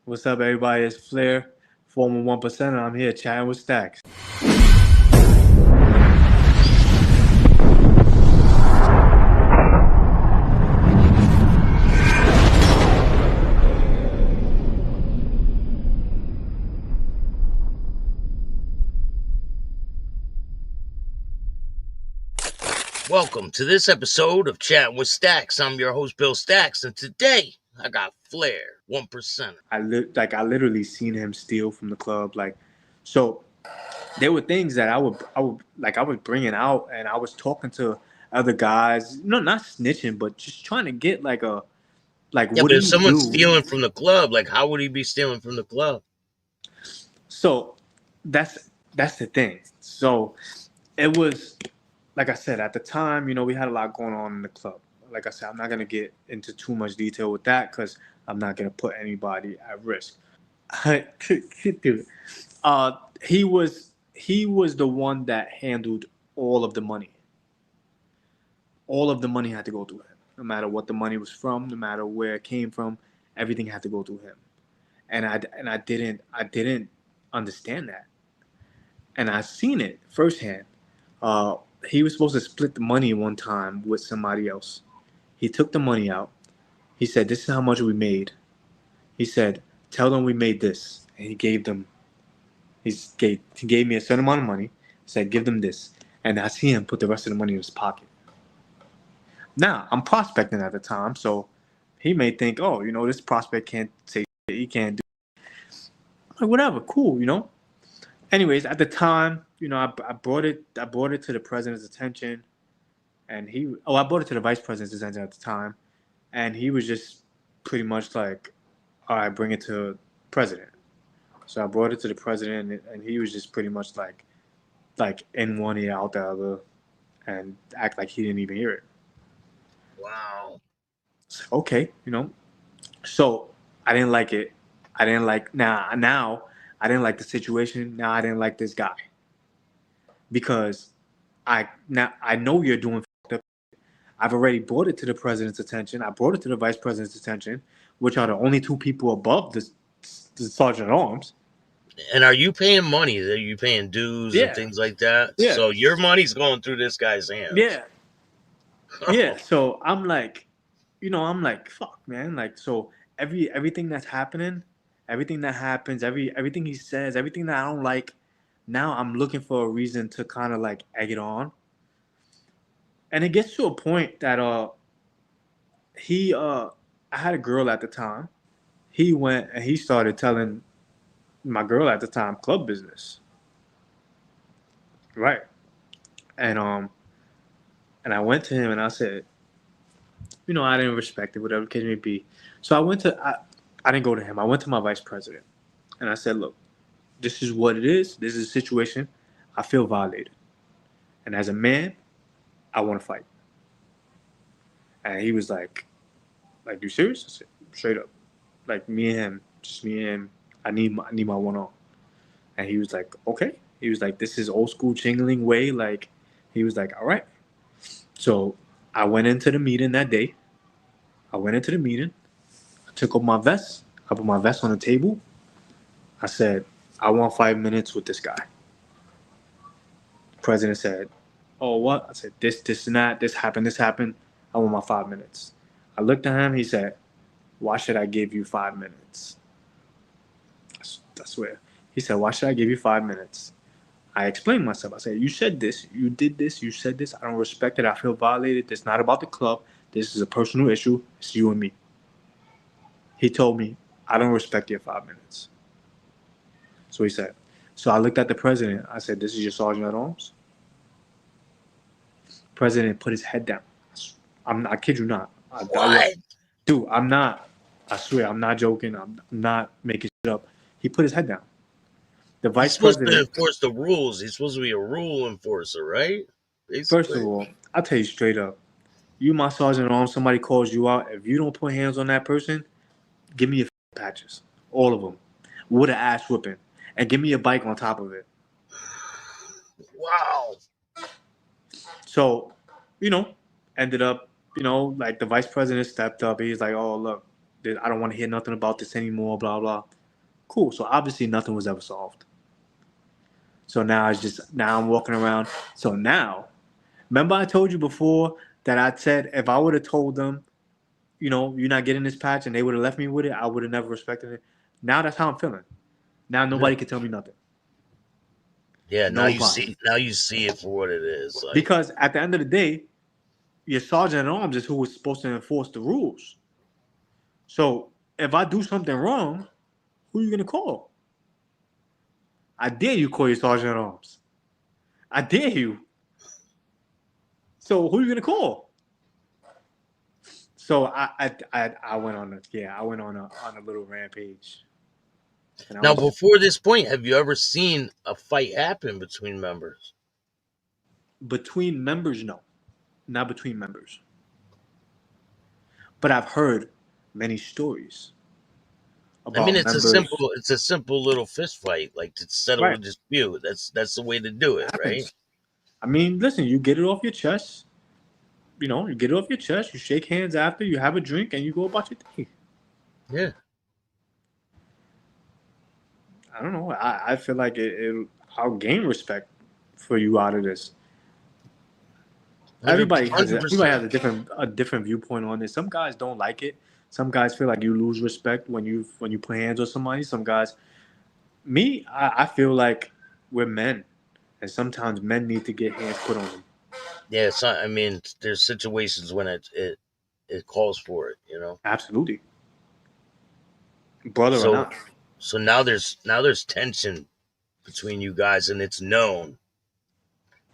What's up, everybody? It's Flair, former 1%, and I'm here chatting with Staxx. Welcome to this episode of Chatting with Staxx. I'm your host, Bill Staxx, and today I got Flair, 1%. I literally seen him steal from the club. So there were things that I was bringing out, and I was talking to other guys. No, not snitching, but just trying to get Yeah, what but do if you someone's do? stealing from the club, how would he be stealing from the club? So that's the thing. So it was, like I said, at the time, we had a lot going on in the club. Like I said, I'm not gonna get into too much detail with that because I'm not gonna put anybody at risk. Dude, he was the one that handled all of the money. All of the money had to go through him. No matter what the money was from, no matter where it came from, everything had to go through him. And I didn't understand that. And I seen it firsthand. Uh, he was supposed to split the money one time with somebody else. He took the money out. He said, "This is how much we made." He said, "Tell them we made this," and he gave them. He gave me a certain amount of money. Said, "Give them this," and I see him put the rest of the money in his pocket. Now I'm prospecting at the time, so he may think, "Oh, this prospect can't say shit. He can't do." Like, whatever, cool. Anyways, at the time, I brought it. I brought it to the president's attention, and I brought it to the vice president's attention at the time, and he was just pretty much like, "All right, bring it to president." So I brought it to the president, and he was just pretty much like in one ear out the other, and act like he didn't even hear it. Wow. Okay. So I didn't like it. I didn't like now. I didn't like the situation. Now I didn't like this guy because I know you're doing fucked up. I've already brought it to the president's attention. I brought it to the vice president's attention, which are the only two people above the sergeant at arms. And are you paying money? Are you paying dues and things like that? Yeah. So your money's going through this guy's hands. Yeah. Yeah. So I'm like, fuck, man. So everything that's happening, everything that happens, everything he says, everything that I don't like, now I'm looking for a reason to kind of egg it on. And it gets to a point that I had a girl at the time. He went and he started telling my girl at the time club business. Right. And I went to him and I said, I didn't respect it, whatever the case may be. So I didn't go to him. I went to my vice president and I said, "Look, this is what it is. This is a situation. I feel violated. And as a man, I want to fight." And he was like, "You serious?" I said, "Straight up. Me and him, just me and him. I need my one on." And he was like, "Okay." He was like, "This is old school Ching A Ling way." He was like, "All right." So I went into the meeting that day. I took off my vest. I put my vest on the table. I said, "I want 5 minutes with this guy." The president said, "Oh, what?" I said, this, and that. This happened. I want my 5 minutes. I looked at him. He said, "Why should I give you 5 minutes?" I swear. He said, "Why should I give you 5 minutes?" I explained myself. I said, "You said this. You did this. You said this. I don't respect it. I feel violated. It's not about the club. This is a personal issue. It's you and me." He told me, "I don't respect your 5 minutes." So he said, so I looked at the president. I said, "This is your sergeant at arms?" President put his head down. I kid you not. What? Dude, I'm not. I swear, I'm not joking. I'm not making shit up. He put his head down. The vice He's supposed president. to enforce the rules. He's supposed to be a rule enforcer, right? Basically. First of all, I'll tell you straight up. You, my sergeant at arms, somebody calls you out. If you don't put hands on that person, give me your patches. All of them. With an ass whipping. And give me a bike on top of it. Wow. So, ended up, the vice president stepped up. He's like, "Oh, look, I don't want to hear nothing about this anymore, blah, blah." Cool. So obviously nothing was ever solved. So now I'm walking around. So now, remember I told you before that I said if I would have told them, you're not getting this patch, and they would have left me with it, I would have never respected it. Now that's how I'm feeling. Now Yeah. nobody can tell me nothing. Yeah, Nobody. now you see it for what it is. Like, Because at the end of the day, your sergeant at arms is who is supposed to enforce the rules. So if I do something wrong, who are you gonna call? I dare you call your sergeant at arms. I dare you. So who are you gonna call? So I went on a little rampage. And I now, was before this point, have you ever seen a fight happen between members? between members, no. Not between members. But I've heard many stories I mean, about members. it's a simple little fist fight, like to settle a Right. dispute. That's the way to do It it, right? happens. I mean, listen, you get it off your chest. You get it off your chest, you shake hands after, you have a drink, and you go about your day. Yeah. I don't know. I feel like I'll gain respect for you out of this. Everybody has 100%. a different viewpoint on this. Some guys don't like it. Some guys feel like you lose respect when you put hands on somebody. Some guys, I feel like we're men, and sometimes men need to get hands put on them. Yeah, so, I mean, there's situations when it calls for it. Absolutely, brother or So not. so now there's tension between you guys, and it's known.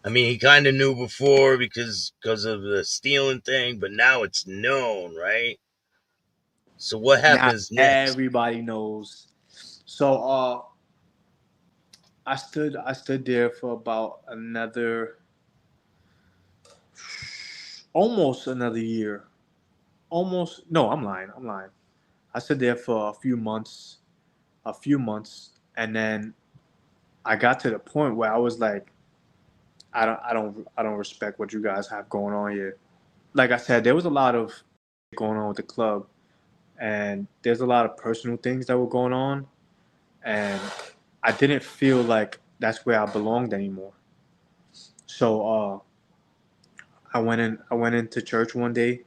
I mean, he kind of knew before because of the stealing thing, but now it's known, right? So what Now happens next? everybody knows. So I stood there for about almost another year. Almost no, I'm lying. I stood there for a few months, and then I got to the point where I was like, I don't respect what you guys have going on here. Like I said, there was a lot of going on with the club, and there's a lot of personal things that were going on, and I didn't feel like that's where I belonged anymore. So I went into church one day,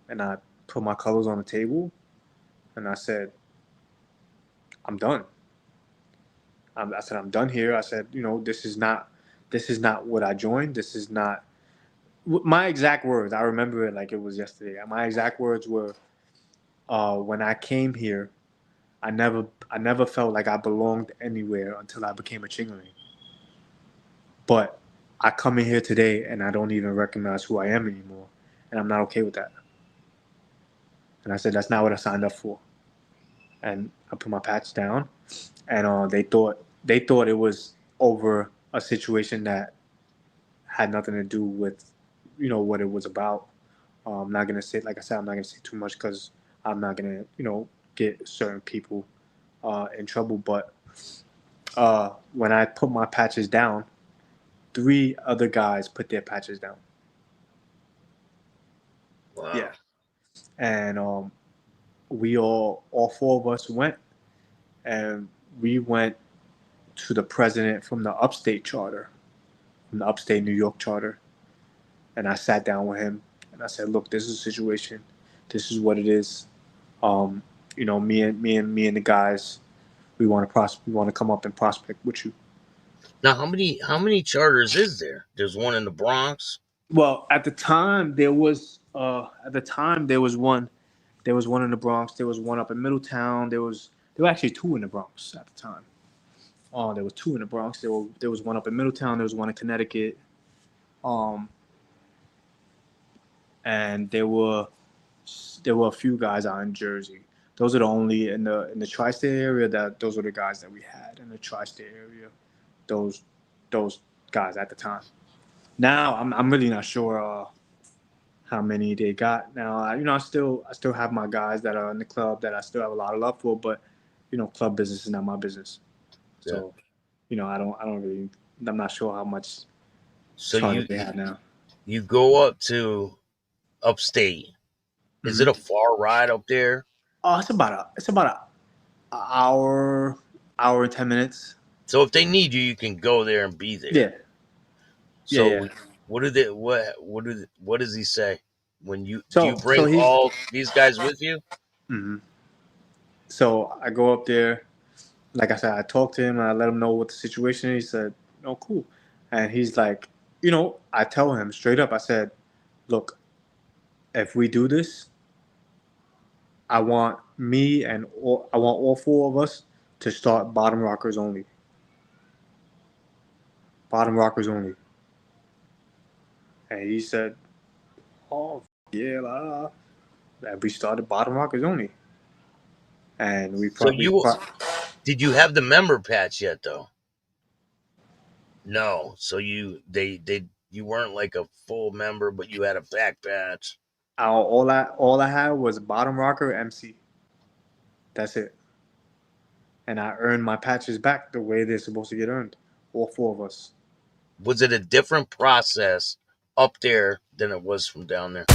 and I put my colors on the table, and I said, I'm done. I said, I'm done here. I said, this is not what I joined. This is not my exact words. I remember it like it was yesterday. My exact words were, when I came here, I never felt like I belonged anywhere until I became a Ching A Ling. But I come in here today and I don't even recognize who I am anymore, and I'm not okay with that. And I said, that's not what I signed up for. And I put my patch down, and they thought it was over a situation that had nothing to do with what it was about. I'm not gonna say, like I said, I'm not gonna say too much because I'm not gonna get certain people in trouble. But when I put my patches down, three other guys put their patches down. Wow. Yeah, and we all four of us went, and we went to the president from the upstate charter, from the upstate New York charter, and I sat down with him and I said, "Look, this is a situation. This is what it is. Um, me and the guys, we want to come up and prospect with you." Now, how many charters is there? There's one in the Bronx. Well, at the time there was one. There was one in the Bronx. There was one up in Middletown. There were actually two in the Bronx at the time. There were two in the Bronx. There was one up in Middletown. There was one in Connecticut. Um, and there were a few guys out in Jersey. Those are the only in the tri-state area that those were the guys that we had in the tri-state area. Those those guys at the time. Now I'm really not sure how many they got. Now I still have my guys that are in the club that I still have a lot of love for, but club business is not my business. Yeah. So I don't really, I'm not sure how much So charges you they have now. you go up to upstate. Is it Hmm. a far ride up there? Oh, it's about a hour and 10 minutes. So if they need you, you can go there and be there. Yeah. So Yeah. what do they what does he say when you do you So bring he's all these guys with you? mhm. So I go up there. Like I said, I talked to him and I let him know what the situation is. He said, "No, cool." And he's like, I tell him straight up. I said, "Look, if we do this, I want I want all four of us to start bottom rockers only. Bottom rockers only." And he said, "Oh yeah, la, la." And we started bottom rockers only. And we So probably did you have the member patch yet though? No. So you weren't like a full member, but you had a back patch. all I had was bottom rocker MC. That's it. And I earned my patches back the way they're supposed to get earned. All four of us. Was it a different process up there than it was from down there?